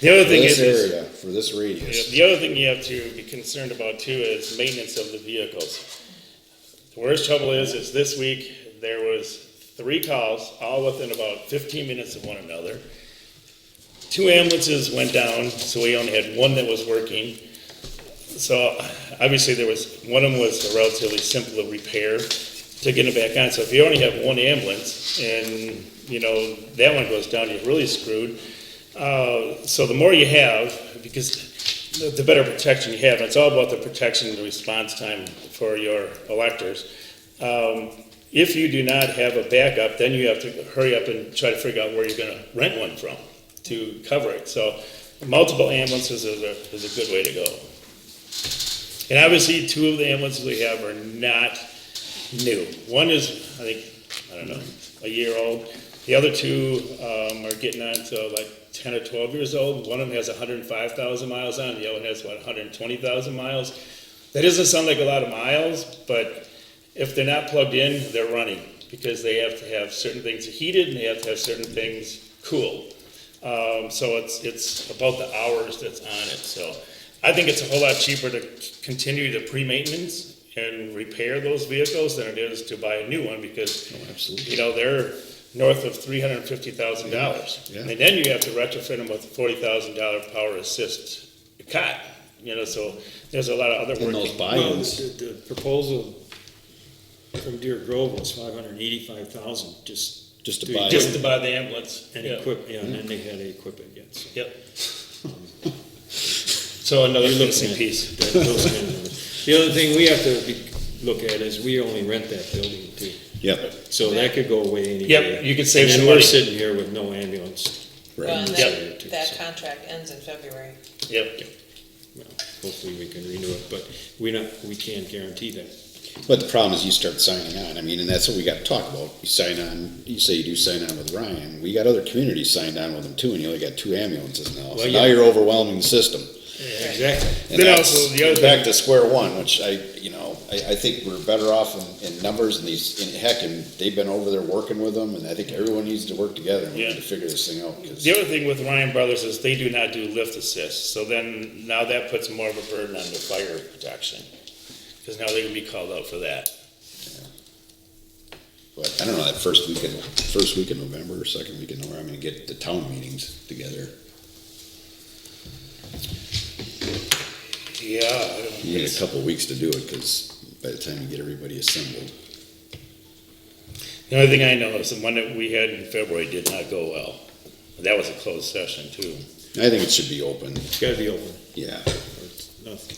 The other For thing this is, area, for this radius. the other thing you have to be concerned about too is maintenance of the vehicles. The worst trouble is this week, there was 3 calls, all within about 15 minutes of one another. 2 ambulances went down, so we only had 1 that was working. So obviously one of them was a relatively simple repair to get it back on. So if you only have 1 ambulance and, that one goes down, you're really screwed. So the more you have, because the better protection you have, and it's all about the protection and the response time for your electors. If you do not have a backup, then you have to hurry up and try to figure out where you're gonna rent one from to cover it. So multiple ambulances is a good way to go. And obviously, 2 of the ambulances we have are not new. One is, I don't know, a year old. The other 2 are getting on to like 10 or 12 years old. One of them has 105,000 miles on, the other one has, 120,000 miles. That doesn't sound like a lot of miles, but if they're not plugged in, they're running, because they have to have certain things heated and they have to have certain things cooled. So it's about the hours that's on it. So I think it's a whole lot cheaper to continue the pre-maintenance and repair those vehicles than it is to buy a new one, because, Absolutely. they're north of $350,000. Yeah. And then you have to retrofit them with a $40,000 power assist cot, so there's a lot of other And work. those Well, buy-ins, the proposal from Deer Grove was $585,000, just to to- buy. Just to buy the ambulance. and Yeah. equip, and then they had to equip it yet, so. Yep. So another You're looking missing at piece. those kind of numbers. The other thing we have to look at is we only rent that building too, Yep, so that could go away any Yep, day. you could save And some then we're money. sitting here with no ambulance. Well, right. and in this Yep. area, too, that so, contract ends in February. Yep. well, hopefully we can renew it, but we can't guarantee that. But the problem is you start signing on, and that's what we got to talk about. You sign on, you say you do sign on with Ryan, we got other communities signed on with them too, and you only got 2 ambulances now. So Well, now yeah. you're overwhelming the system. Exactly. And Then that's also the other back thing- to square one, which I think we're better off in numbers and and they've been over there working with them, and I think everyone needs to work together and we Yeah. need to figure this thing out. 'Cause- The other thing with Ryan Brothers is they do not do lift assist, so then now that puts more of a burden on the fire protection, because now they can be called out for that. But I don't know, that first week in November or second week in November, I'm gonna get the town meetings together. Yeah. I don't- You need a couple of weeks to do it, because by the time you get everybody assembled. The only thing I know is the one that we had in February did not go well. That was a closed session too. I think it should be open, It's gotta be open, yeah, or it's nothing.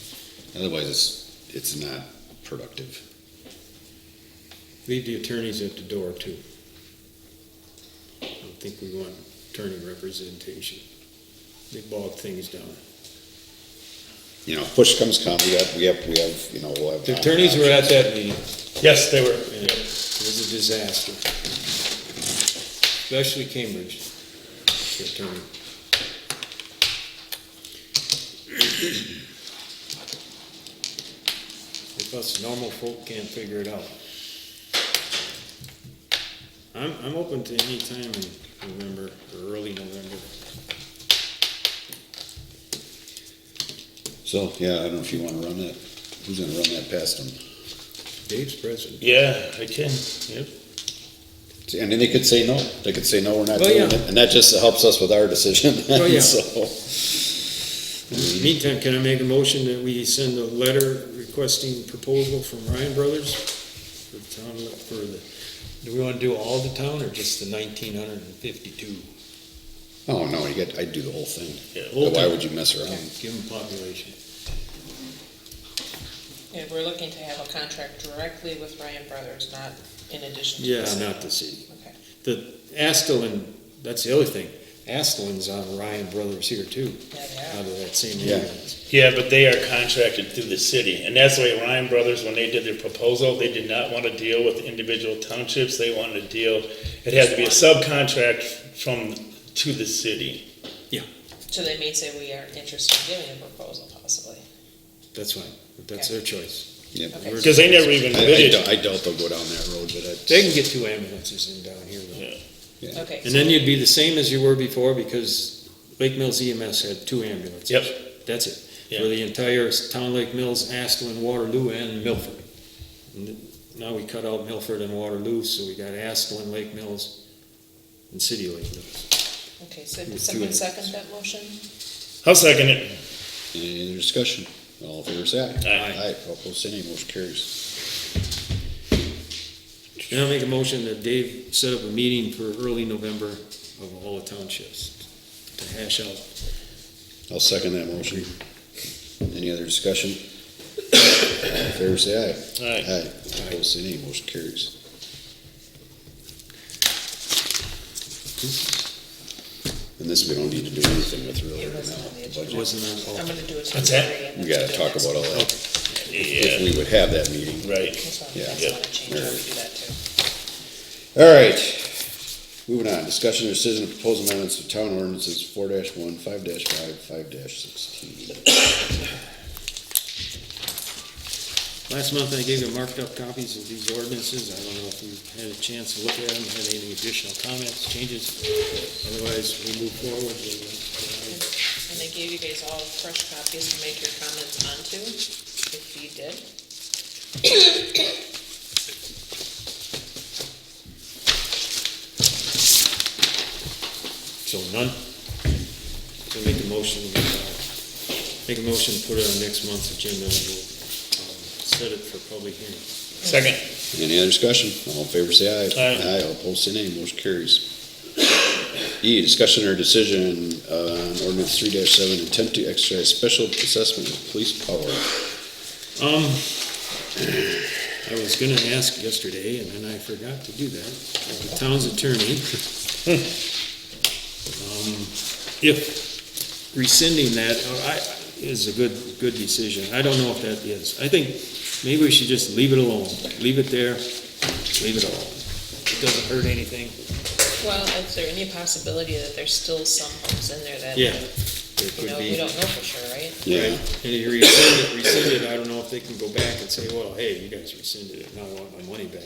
otherwise it's not productive. Leave the attorneys at the door too. I don't think we want attorney representation. They bog things down. If push comes come, we have, we'll have. The attorneys were at that meeting. Yes, they were. and it was a disaster. Especially Cambridge, the attorney. If us normal folk can't figure it out. I'm open to any time in November or early November. So, yeah, I don't know if you wanna run that, who's gonna run that past them? Dave's president. Yeah, I can, yep. And then they could say no, we're not Oh, doing yeah. it, and that just helps us with our decision. Oh, yeah. So, In the meantime, can I make a motion that we send a letter requesting proposal from Ryan Brothers for the town, do we wanna do all the town or just the 1,952? oh, no, I'd do the whole thing. Yeah. Whole Why town. would you mess around? Give them population. Yeah, we're looking to have a contract directly with Ryan Brothers, not in addition to Yeah, the city. not the city. Okay. The Astelin, that's the other thing. Astelin's on Ryan Brothers here too, Yeah, they out are. of that same Yeah. ambulance. Yeah, but they are contracted through the city, and that's the way Ryan Brothers, when they did their proposal, they did not want to deal with individual townships, they wanted to deal, it had to be a subcontract to the city. So they may say we are interested in giving a proposal possibly. That's fine, but that's their choice. Yeah, Okay. we're- Because they never even bid it. I doubt they'll go down that road, but They can get 2 ambulances in down here though. Yeah. Okay. And then you'd be the same as you were before because Lake Mills EMS had 2 ambulances. Yep. That's it. Yeah. For the entire town of Lake Mills, Astelin, Waterloo, and Milford. And now we cut out Milford and Waterloo, so we got Astelin, Lake Mills, and City of Lake Mills. Okay, so With did 2 someone ambulances. second that motion? I'll second it. any other discussion? All in favor, say aye. Aye. Aye, all opposed, say nay, motion carries. And I'll make a motion that Dave set up a meeting for early November of all the townships to hash out. I'll second that motion. Any other discussion? All in favor, say aye. Aye. Aye, opposed, say nay, motion carries. And this we don't need to do anything with really It right wasn't now. on the the agenda. budget. Wasn't on, I'm gonna do it What's that? temporary. and We then gotta do it talk next about all week. that. Yeah, If we would have that meeting. right. That's why Yeah. I want to change how we do that too. All right, moving on, discussion or decision of proposed amendments to town ordinances 4-1, 5-5, 5-16. last month I gave you marked up copies of these ordinances. I don't know if you had a chance to look at them, had any additional comments, changes. Otherwise, we move forward with, And I gave you guys all fresh copies to make your comments onto, if you did. so none. So make a motion, to put it on next month's agenda and we'll, set it for public hearing. Second. Any other discussion? All in favor, say aye. Aye. All opposed, say nay, motion carries. E, discussion or decision on ordinance 3-7, intent to exercise special assessment of police power. I was gonna ask yesterday, and then I forgot to do that, the town's attorney. If rescinding that, is a good decision. I don't know if that is. I think maybe we should just leave it alone. Leave it there, leave it alone. It doesn't hurt anything. Well, is there any possibility that there's still some homes in there that, Yeah, you there could know, we be. don't know for sure, right? Yeah, And if you rescind it, I don't know if they can go back and say, well, hey, you guys rescinded it, now I want my money back.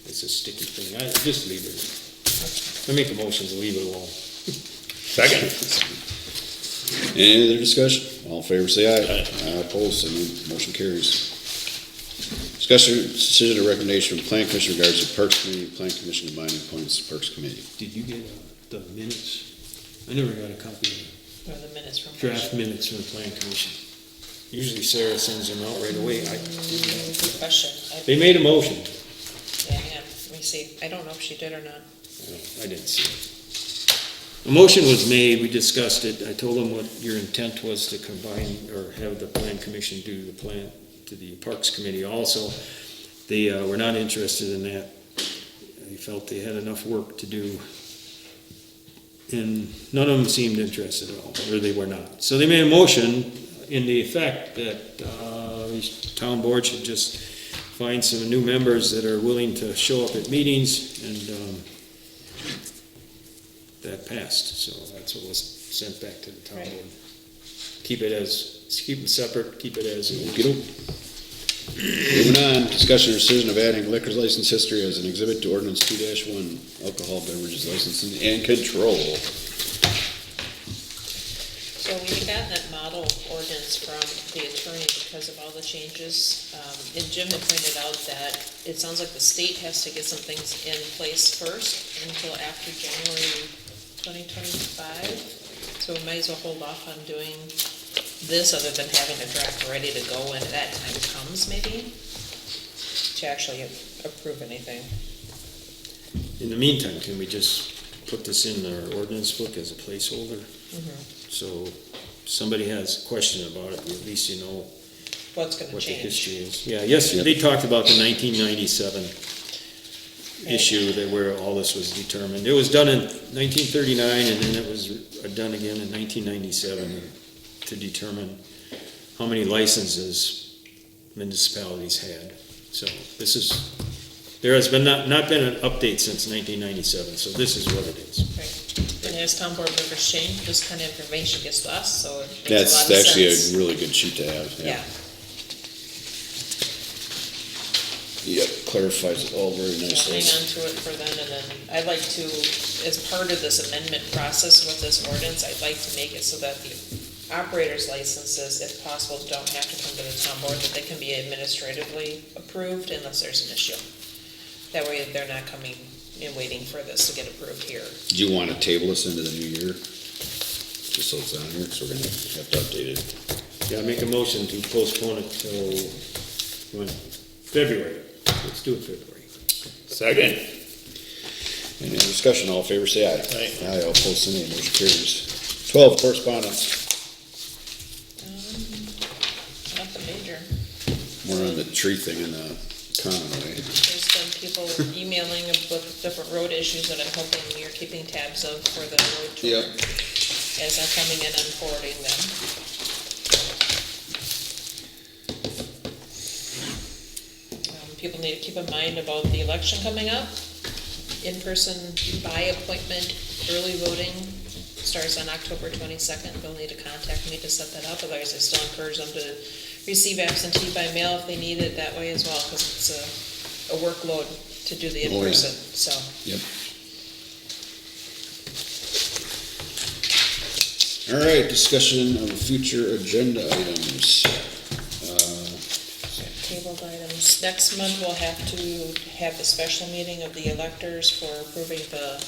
It's a sticky thing, just leave it. I make a motion to leave it alone. Second. any other discussion? All in favor, say aye. Aye. Opposed, say nay, motion carries. Discussion, decision or recommendation from Plan Commission regards to Parks Committee, Plan Commission combining appointments to Parks Committee. Did you get the minutes? I never got a copy of Or the minutes from. the draft minutes from the plan commission. Usually Sarah sends them out right away. Good question. They made a motion. Yeah, let me see. I don't know if she did or not. I didn't see it. A motion was made, we discussed it. I told them what your intent was to combine or have the plan commission do the plan to the Parks Committee also. They were not interested in that. They felt they had enough work to do. And none of them seemed interested at all, or they were not. So they made a motion in the effect that each town board should just find some new members that are willing to show up at meetings, and that passed. So that's what was sent back to the town Right. board. Keep them separate, keep it as it Okey-doke. Moving on, discussion or decision of adding liquor license history as an exhibit to ordinance 2-1, alcohol beverages licensing and control. So we got that model ordinance from the attorney because of all the changes. And Jim had pointed out that it sounds like the state has to get some things in place first until after January 2025. So we might as well hold off on doing this other than having a draft ready to go when that time comes, maybe, to actually approve anything. In the meantime, can we just put this in our ordinance book as a placeholder? So somebody has a question about it, at least you know What's gonna what the change? history is. Yeah, yes, they talked about the 1997 issue that where all this was determined. It was done in 1939 and then it was done again in 1997 to determine how many licenses municipalities had. So this is, there has been not been an update since 1997, so this is what it is. Right. And as town board members change, this kind of information gets to us, so it makes a lot of That's sense. actually a really good sheet to have, Yeah, Yep, clarifies it all very so nicely. hang on to it for then, and then I'd like to, as part of this amendment process with this ordinance, I'd like to make it so that the operators licenses, if possible, don't have to come to the town board, that they can be administratively approved unless there's an issue. That way, they're not coming and waiting for this to get approved here. Do you want to table this into the new year? Just so it's on here, because we're gonna have to update it. Yeah, make a motion to postpone it till, when? February. Let's do it February. Second. Any other discussion, all in favor, say aye. Aye. Aye, all opposed, say nay, motion carries. 12, correspondence. Nothing major. We're on the tree thing in the common way. There's been people emailing with different road issues that I'm hoping you're keeping tabs of for the road tour. Yep. As they're coming in, I'm forwarding them. People need to keep in mind about the election coming up. In-person by appointment, early voting starts on October 22nd. They'll need to contact me to set that up. Otherwise, I still encourage them to receive absentee by mail if they need it that way as well, because it's a workload to do the Oh, yeah. in-person, so. Yep. All right, discussion of future agenda items. Tabled items. Next month, we'll have to have the special meeting of the electors for approving the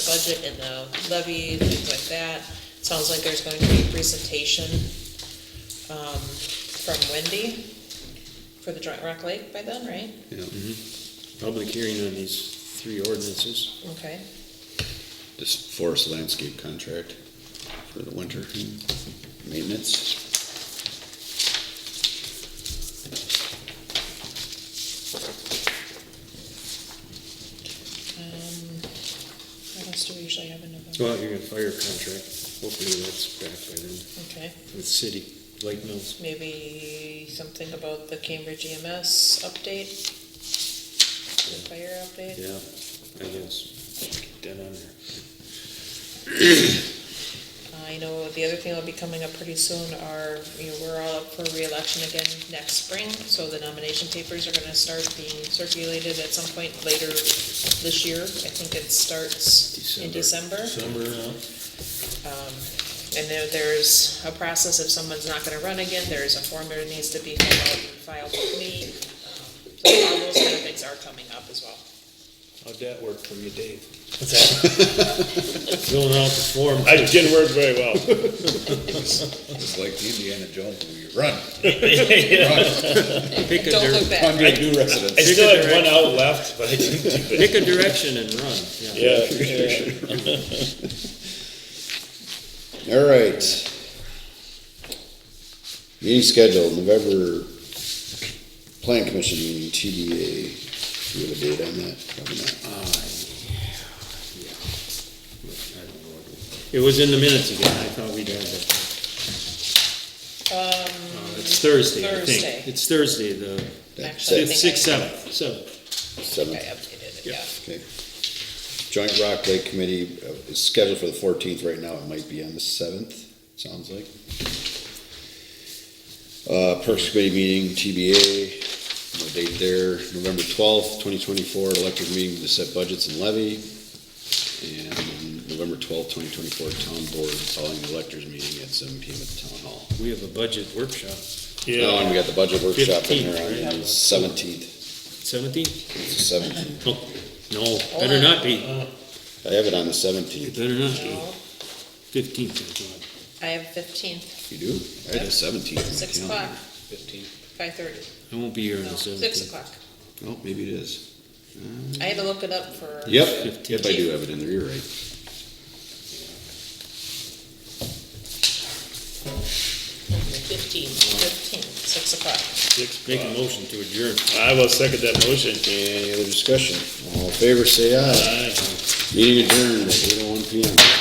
budget and the levy, things like that. Sounds like there's going to be a presentation, from Wendy for the Joint Rock Lake by then, right? Public hearing on these 3 ordinances. Okay. This forest landscape contract for the winter maintenance. What else do we usually have in November? Well, you're gonna fire contract. Hopefully that's back by then Okay. with city, Lake Mills. Maybe something about the Cambridge EMS update? The fire update? Yeah, I guess. Get that on there. I know the other thing that'll be coming up pretty soon are, we're all up for re-election again next spring, so the nomination papers are gonna start being circulated at some point later this year. I think it starts in December. And there's a process, if someone's not gonna run again, there's a form that needs to be filed with me. So all those kind of things are coming up as well. How'd that work for you, Dave? What's that? Filling out the form. I didn't work very well. It's like the Indiana Jones movie, run. Pick a Don't look dir- back. Under new residents. I still had one out left, but I didn't do it. pick a direction and run. Yeah. All right. Meeting schedule, November Plan Commission meeting, TDA. Do you have a date on that? Probably not. It was in the minutes again. I thought we'd have it. It's Thursday, I Thursday. think. It's Thursday, the Actually, I think 6th, I 7th, 7th. I 7th. updated it, yeah. Okay. Joint Rock Lake Committee is scheduled for the 14th right now. It might be on the 7th, sounds like. Perks Committee meeting, TBA, no date there. November 12th, 2024, electric meeting to set budgets and levy. And November 12th, 2024, town board following the electors meeting at 7 PM at the town hall. We have a budget workshop. Oh, and we got the budget workshop in 15th, there on right? the 17th. 17th? It's the 17th. Oh, no, better not be. I have it on the It 17th. better not be. No, 15th, I thought. I have 15th, You do? I had the 17th. on my 6 calendar. o'clock, 5:30. I won't be here on No, the 17th. 6 o'clock. Oh, maybe it is. I had to look it up for. Yep, 15th. yep, I do have it in there, you're right. Make a motion to adjourn. I will second that motion. Any other discussion? All in favor, say aye. Meeting adjourned at 8:01 PM.